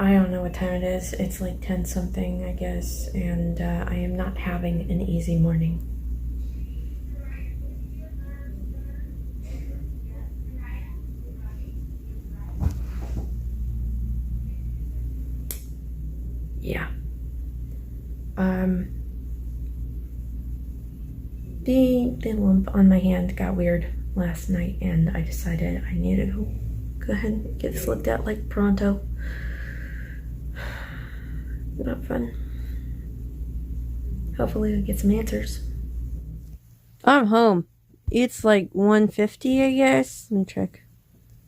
I don't know what time it is. It's like 10 something, I guess, and I am not having an easy morning. Yeah. The lump on my hand got weird last night, and I decided I needed to go ahead and get this looked at like pronto. Not fun. Hopefully we get some answers. I'm home. It's like 1:50, I guess. Let me check.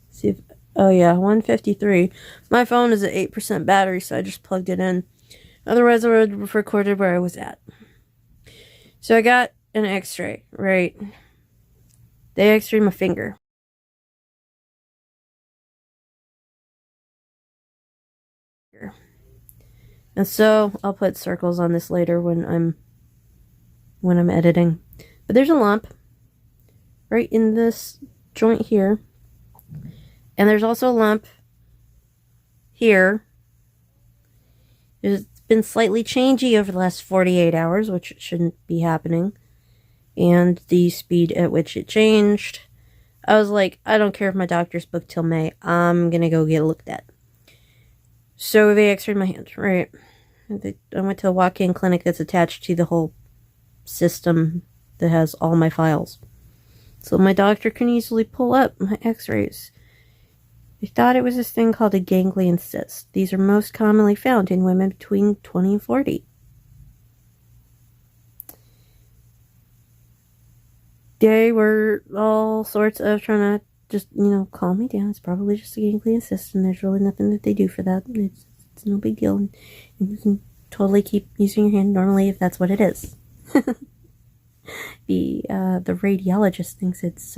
See if, oh yeah, 1:53. My phone is at 8% battery, so I just plugged it in. Otherwise, I would have recorded where I was at. So I got an x-ray, right? They x-rayed my finger. And so I'll put circles on this later when I'm editing. But there's a lump right in this joint here. And there's also a lump here. It's been slightly changey over the last 48 hours, which shouldn't be happening. And the speed at which it changed, I was like, I don't care if my doctor's booked till May. I'm gonna go get it looked at. So they x-rayed my hand, right? I went to a walk-in clinic that's attached to the whole system that has all my files. So my doctor can easily pull up my x-rays. They thought it was this thing called a ganglion cyst. These are most commonly found in women between 20 and 40. They were all sorts of trying to just, calm me down. It's probably just a ganglion cyst, and there's really nothing that they do for that. It's no big deal, and you can totally keep using your hand normally if that's what it is. The radiologist thinks it's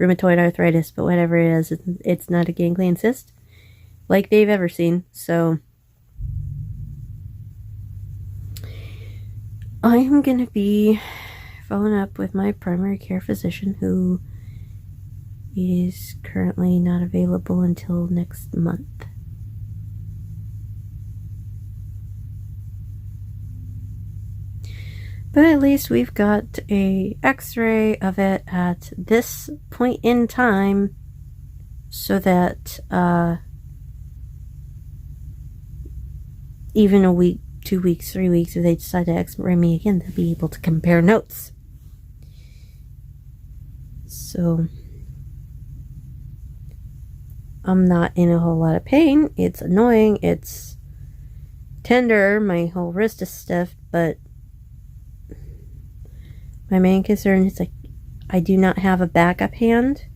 rheumatoid arthritis, but whatever it is, it's not a ganglion cyst like they've ever seen. So I am gonna be following up with my primary care physician, who is currently not available until next month. But at least we've got a x-ray of it at this point in time, so that even a week, 2 weeks, 3 weeks, if they decide to x-ray me again, they'll be able to compare notes. So I'm not in a whole lot of pain. It's annoying. It's tender. My whole wrist is stiff, but my main concern is like I do not have a backup hand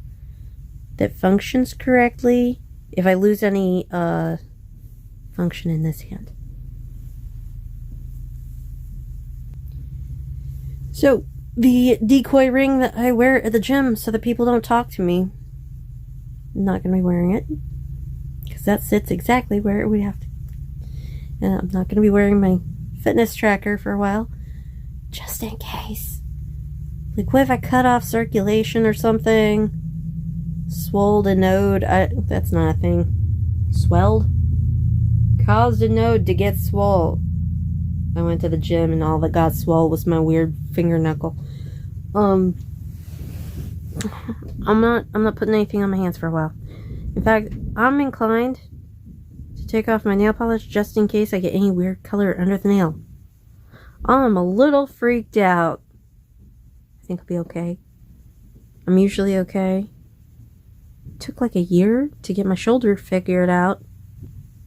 that functions correctly if I lose any function in this hand. So the decoy ring that I wear at the gym so that people don't talk to me, I'm not going to be wearing it because that sits exactly where it would have to. And I'm not going to be wearing my fitness tracker for a while, just in case. Like, what if I cut off circulation or something? Swolled a node. That's not a thing. Swelled? Caused a node to get swole. I went to the gym and all that got swole was my weird finger knuckle. I'm not putting anything on my hands for a while. In fact, I'm inclined to take off my nail polish just in case I get any weird color under the nail. I'm a little freaked out. I think I'll be okay. I'm usually okay. It took like a year to get my shoulder figured out.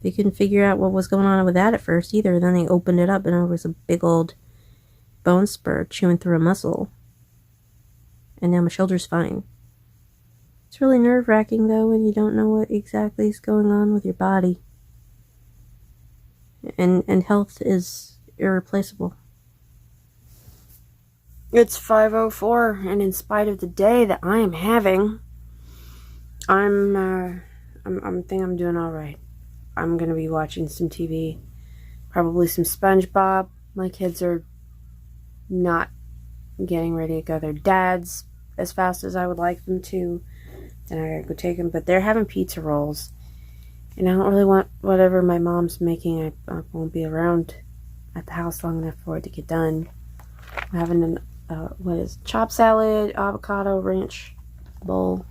They couldn't figure out what was going on with that at first either. Then they opened it up and it was a big old bone spur chewing through a muscle. And now my shoulder's fine. It's really nerve-wracking though when you don't know what exactly is going on with your body. And health is irreplaceable. It's 5:04, and in spite of the day that I am having, I think I'm doing all right. I'm gonna be watching some TV, probably some SpongeBob. My kids are not getting ready to go to their dad's as fast as I would like them to. Then I gotta go take them, but they're having pizza rolls, And I don't really want whatever my mom's making. I won't be around at the house long enough for it to get done. I'm having an, chopped salad, avocado ranch bowl.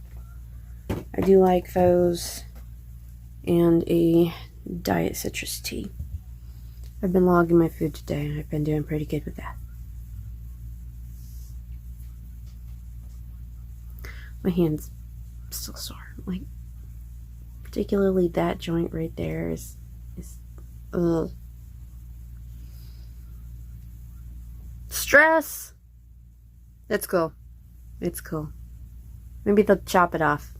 I do like those. And a diet citrus tea. I've been logging my food today and I've been doing pretty good with that. My hand's still sore. Like, particularly that joint right there is ugh. Stress. That's cool. It's cool. Maybe they'll chop it off.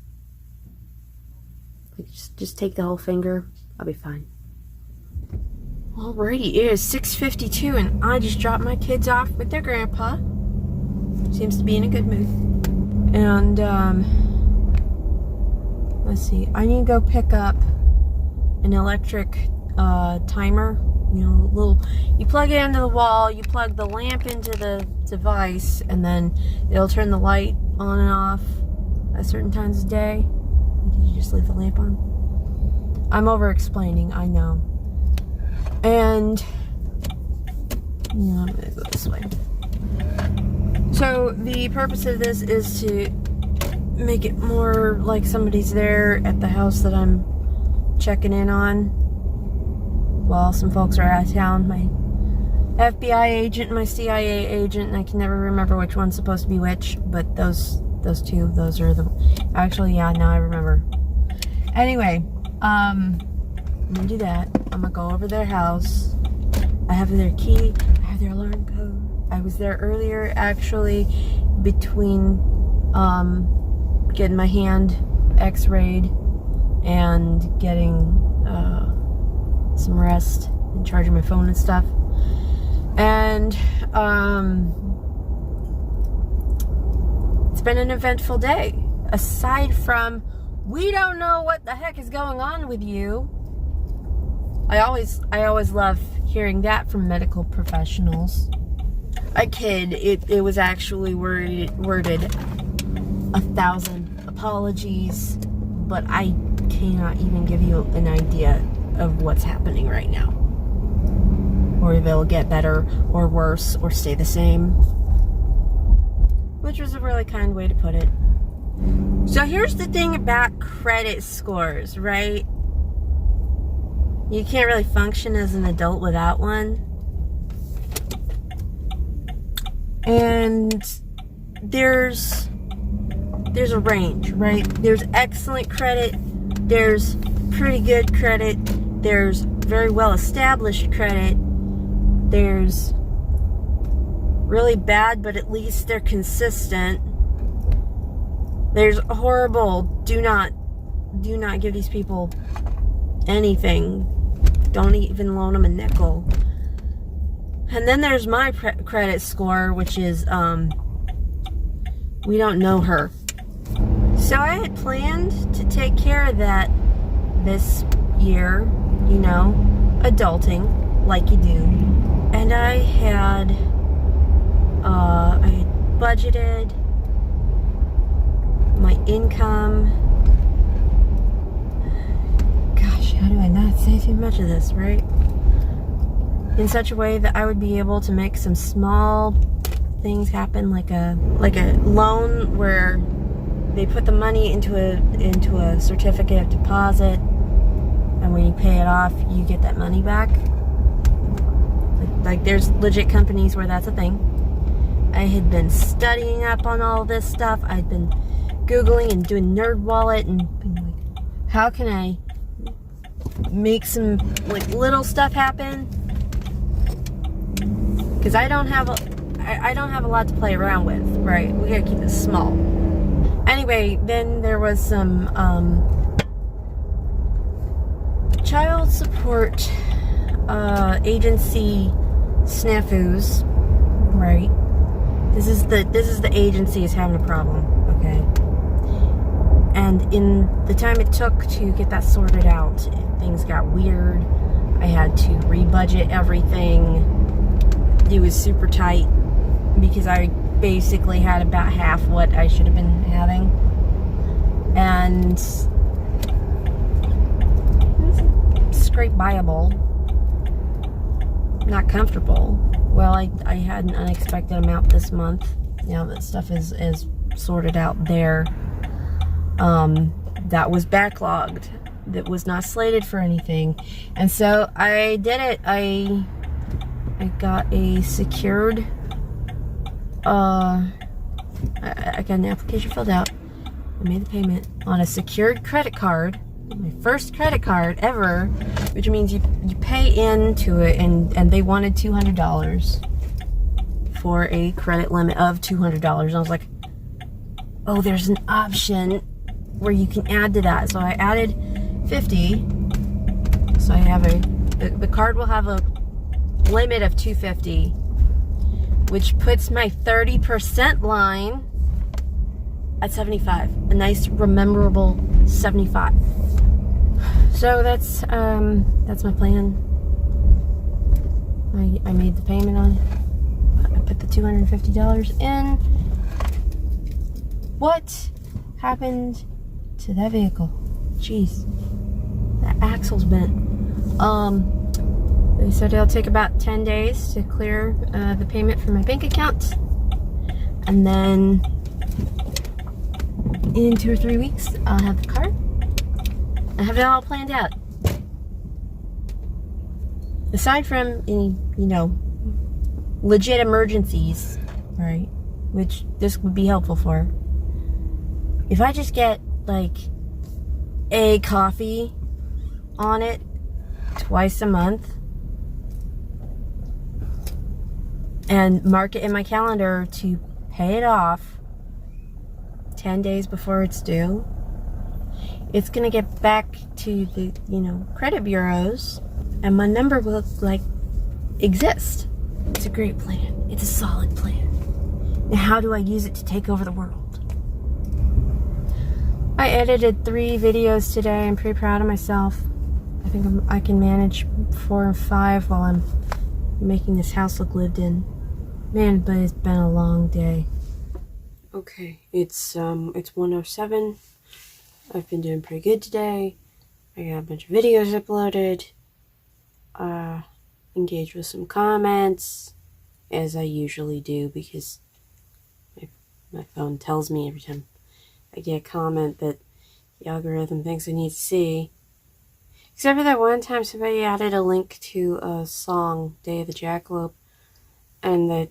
Like, just take the whole finger. I'll be fine. Alrighty, it is 6:52 and I just dropped my kids off with their grandpa. Seems to be in a good mood. And, let's see. I need to go pick up an electric timer. You know, you plug it into the wall, you plug the lamp into the device, and then it'll turn the light on and off at certain times of day. Did you just leave the lamp on? I'm over explaining, I know. And I'm gonna go this way. So the purpose of this is to make it more like somebody's there at the house that I'm checking in on while some folks are out of town. My FBI agent, my CIA agent, and I can never remember which one's supposed to be which, but those two, those are the, actually, yeah, now I remember. Anyway, I'm gonna do that. I'm gonna go over their house. I have their key, I have their alarm code. I was there earlier, actually, between getting my hand x-rayed and getting some rest and charging my phone and stuff. And it's been an eventful day. Aside from, we don't know what the heck is going on with you. I always love hearing that from medical professionals. I kid, it was actually worded 1,000 apologies, but I cannot even give you an idea of what's happening right now. Or if it'll get better or worse or stay the same. Which was a really kind way to put it. So here's the thing about credit scores, right? You can't really function as an adult without one. And there's a range, right? There's excellent credit, there's pretty good credit, there's very well established credit, there's really bad, but at least they're consistent. There's horrible, do not give these people anything. Don't even loan them a nickel. And then there's my credit score, which is, we don't know her. So I had planned to take care of that this year, adulting, like you do. And I had budgeted my income. Gosh, how do I not say too much of this, right? In such a way that I would be able to make some small things happen, like a loan where they put the money into a certificate of deposit, and when you pay it off, you get that money back. Like there's legit companies where that's a thing. I had been studying up on all this stuff. I'd been Googling and doing NerdWallet and being like, how can I make some little stuff happen? Because I don't have a lot to play around with, right? We gotta keep it small. Anyway, then there was some child support agency snafus, right? This is the agency is having a problem, okay? And in the time it took to get that sorted out, things got weird. I had to rebudget everything. It was super tight because I basically had about half what I should have been having. And great buyable, not comfortable. Well, I had an unexpected amount this month. Now that stuff is sorted out there. That was backlogged. That was not slated for anything. And so I did it. I got a secured, I got an application filled out. I made the payment on a secured credit card. My first credit card ever, which means you pay into it, and they wanted $200 for a credit limit of $200. And I was like, oh, there's an option where you can add to that. So I added 50. So I have the card will have a limit of 250, which puts my 30% line at 75. A nice, memorable 75. So that's my plan. I made the payment on it. I put the $250 in. What happened to that vehicle? Jeez, that axle's bent. They said it'll take about 10 days to clear the payment from my bank account, and then in 2 or 3 weeks I'll have the car. I have it all planned out. Aside from any, legit emergencies, right, which this would be helpful for. If I just get like a coffee on it twice a month and mark it in my calendar to pay it off 10 days before it's due, it's gonna get back to the, credit bureaus, and my number will exist. It's a great plan. It's a solid plan. Now, how do I use it to take over the world? I edited 3 videos today. I'm pretty proud of myself. I think I can manage 4 or 5 while I'm making this house look lived in. Man, but it's been a long day. Okay, it's 1:07. I've been doing pretty good today. I got a bunch of videos uploaded. Engaged with some comments, as I usually do, because my phone tells me every time I get a comment that the algorithm thinks I need to see. Except for that one time somebody added a link to a song, Day of the Jackalope, and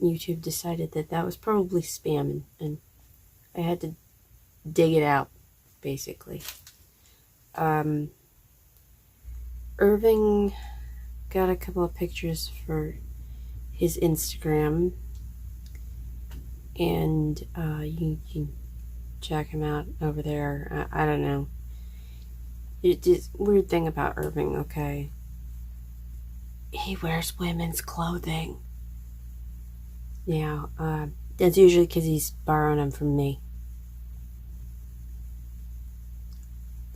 YouTube decided that was probably spam, and I had to dig it out, basically. Irving got a couple of pictures for his Instagram, and you can check him out over there. I don't know. It's weird thing about Irving, okay? He wears women's clothing. Yeah, that's usually because he's borrowing them from me.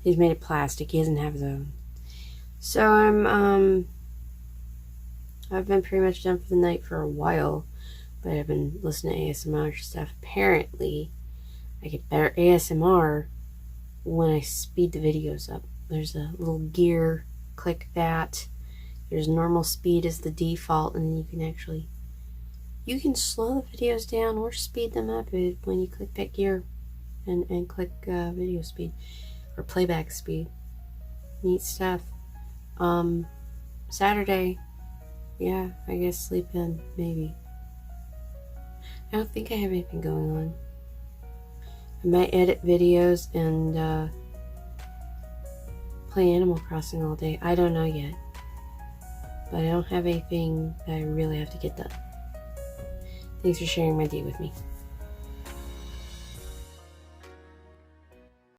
He's made of plastic. He doesn't have his own. So I've been pretty much done for the night for a while, but I've been listening to ASMR stuff. Apparently, I get better ASMR when I speed the videos up. There's a little gear, click that. There's normal speed as the default, and then you can slow the videos down or speed them up when you click that gear and click video speed or playback speed. Neat stuff. Saturday, yeah, I guess sleep in, maybe. I don't think I have anything going on. I might edit videos and play Animal Crossing all day. I don't know yet. But I don't have anything that I really have to get done. Thanks for sharing my day with me.